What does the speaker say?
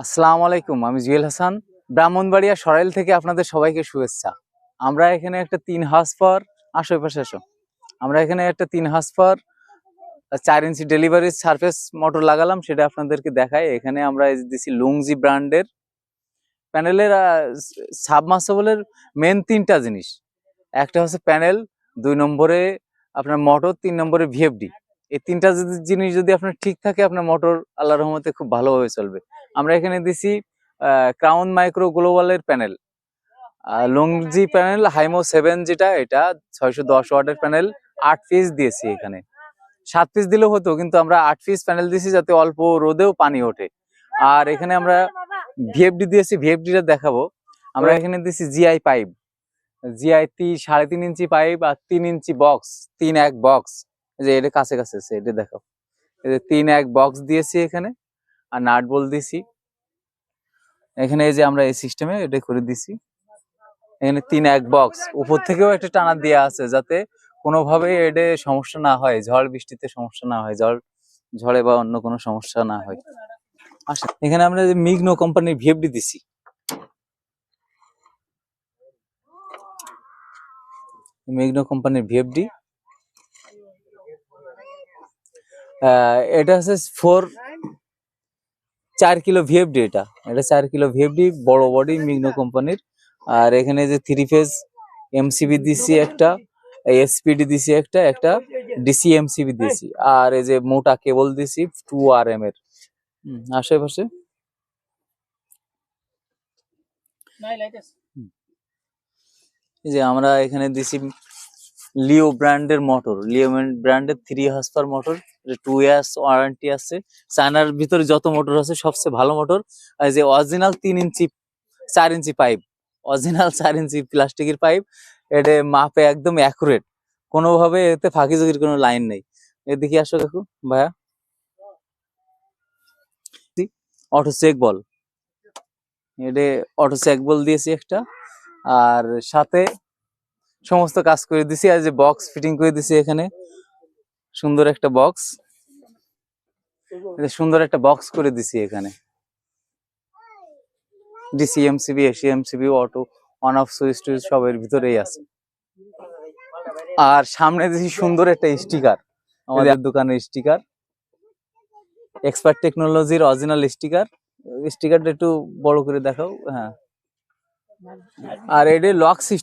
আসসালামু আলাইকুম, আমি জুয়েল হাসান, ব্রাহ্মণবাড়িয়া সরাইল থেকে আপনাদের সবাইকে শুভেচ্ছা। আমরা এখানে একটা 3 হাউস পাওয়ার আশেপাশে এসো। আমরা এখানে একটা 3 হাউস পাওয়ার 4 ইঞ্চি ডেলিভারি সারফেস মোটর লাগালাম, সেটা আপনাদেরকে দেখাই। এখানে আমরা দিছি লুংজি ব্র্যান্ডের প্যানেলের সাবমার্সিবলের মেন 3টা জিনিস। একটা হচ্ছে প্যানেল, 2 নম্বরে আপনার মোটর, 3 নম্বরে ভিএফডি। এই 3টা জিনিস যদি আপনার ঠিক থাকে, আপনার মোটর আল্লাহর রহমতে খুব ভালোভাবে চলবে। আমরা এখানে দিছি crown micro গ্লোবালের panel, Longi panel হাইমো 7, যেটা এটা 610 ওয়াটের প্যানেল। 8 পিস দিয়েছি, এখানে 7 পিস দিলেও হতো, কিন্তু আমরা 8 পিস প্যানেল দিয়েছি যাতে অল্প রোদেও পানি ওঠে। আর এখানে আমরা ভিএফডি দিয়েছি, ভিএফডিটা দেখাবো। আমরা এখানে দিয়েছি GI pipe, GI 3.5 inch pipe আর 3 ইঞ্চি বক্স, 3-1 বক্স। যে এটা কাছে কাছে আছে, এটা দেখো, এই যে 3-1 বক্স দিয়েছি এখানে। আর নাট বল দিছি এখানে, এই যে আমরা এই সিস্টেমে এটা করে দিছি। এখানে 3-1 বক্স, উপর থেকেও একটা টানা দেওয়া আছে যাতে কোনোভাবে এটা সমস্যা না হয়, ঝড় বৃষ্টিতে সমস্যা না হয়, ঝড়ে বা অন্য কোনো সমস্যা না হয়। আচ্ছা, এখানে আমরা যে মিগনো কোম্পানির ভিএফডি দিছি। মিগনো কোম্পানির ভিএফডি, এটা হচ্ছে 4 কিলো ভিএফডি। এটা 4 কিলো ভিএফডি, বড় বডি, মিগনো কোম্পানির। আর এখানে যে 3 ফেজ এমসিবি দিছি একটা, এসপিডি দিছি একটা ডিসি এমসিবি দিছি। আর এই যে মোটা কেবল দিছি 2RM এর আশেপাশে। এই যে আমরা এখানে দিছি লিও ব্র্যান্ডের মোটর, লিও ব্র্যান্ডের 3 হাউস পাওয়ার মোটর, 2 ইয়ার্স ওয়ারেন্টি আছে। চায়নার ভিতরে যত মোটর আছে সবচেয়ে ভালো মোটর। আর যে অরিজিনাল 3 ইঞ্চি 4 ইঞ্চি পাইপ, অরিজিনাল 4 ইঞ্চি প্লাস্টিকের পাইপ, এটা মাপে একদম অ্যাকুরেট, কোনোভাবে এতে ফাঁকি ঝুঁকির কোনো লাইন নেই। এদিকে আসো দেখো ভাইয়া, অটো চেক বল, এটা অটো চেক বল দিয়েছি একটা। আর সাথে সমস্ত কাজ করে দিছি। আর যে বক্স ফিটিং করে দিছি এখানে, সুন্দর একটা বক্স, সুন্দর একটা বক্স করে দিছি এখানে। DC MCB, AC MCB, auto on off switch Twitch সব এর ভিতরেই আছে। আর সামনে দিছি সুন্দর একটা স্টিকার, আমাদের দোকানের স্টিকার, এক্সপার্ট টেকনোলজির অরিজিনাল স্টিকার। স্টিকারটা একটু বড় করে দেখাও। হ্যাঁ, আর এটা লক সিস্টেম।